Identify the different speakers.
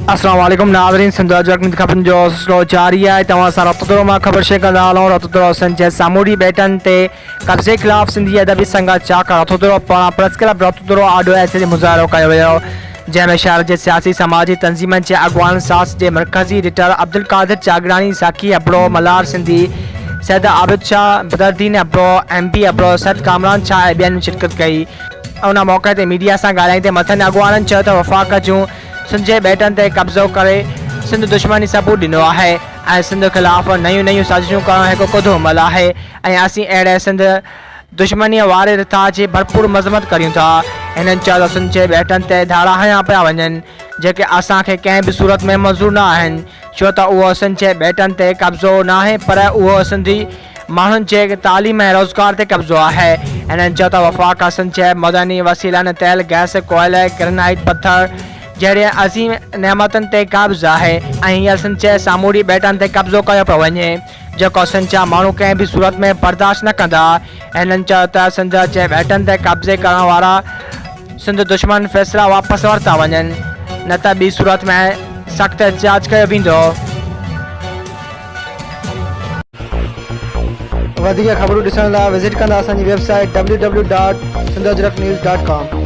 Speaker 1: अस्सलाम वालेकुम नाज़रीन, सिंध खबरनि जो सिलसिलो जारी आहे। तव्हां सां रतुदरो मां ख़बर शेयर कंदा हलूं। रतुदरो संजय सामूडी बेटनि ते कब्ज़े ख़िलाफ़ सिंधी अदबी संघ चाक रतुदरो पारां प्रेस क्लब रतुदरो आडियो ऐसे मुज़ाहिरो कयो वियो, जंहिंमें शहर जे सियासी समाजी तंज़ीमनि जे अॻवान सास जे मरकज़ी एडिटर अब्दुल कादिर चागरानी, साकी अबड़ो, मलार सिंधी, सैद आबिद शाह, बदरुद्दीन अबड़ो, MP अबड़ो, सैद कामरान शाह ऐं ॿियनि शिरकत कई। उन मौक़े ते मीडिया सां ॻाल्हाईंदे मथनि अॻवाननि चयो त वफ़ाक़ जूं सिंध जे बेटनि ते कब्ज़ो करे सिंध दुश्मनी सबूत ॾिनो आहे ऐं सिंध ख़िलाफ़ नयूं साज़िशूं करणु हिकु कुदो अमल आहे ऐं असीं अहिड़े सिंध दुश्मनीअ वारे रिथा जी भरपूर मज़म्मत करियूं था। हिननि चयो त सिंध जे बेटनि ते धाड़ा हयां पिया वञनि जेके असांखे कंहिं बि सूरत में मंज़ूर न आहिनि, छो त उहो सिंध जे बेटनि ते कब्ज़ो न आहे पर उहो सिंधी माण्हुनि जे तालीम ऐं रोज़गार ते कब्ज़ो आहे। हिननि चयो त वफ़ाक़ सिंध जे मदनी वसीलनि तेल, गैस, कोयले, ग्रेनाइट, पथर जहिड़े अज़ीम नेमतनि ते क़ब्ज़ आहे ऐं हींअर सिंध जे सामूडी बेटनि ते कब्ज़ो कयो पियो वञे जेको सिंध जा माण्हू कंहिं बि सूरत में बर्दाश्त न कंदा। हिननि चयो त सिंध जे बेटनि ते कब्ज़े करण वारा सिंध दुश्मन फ़ैसिला वापसि वरिता वञनि, न त ॿी सूरत में सख़्तु एहतिजाज कयो वेंदो। वधीक ख़बरूं ॾिसण लाइ विज़िट कंदा असांजी वेबसाइट www.sindhajraknews.com।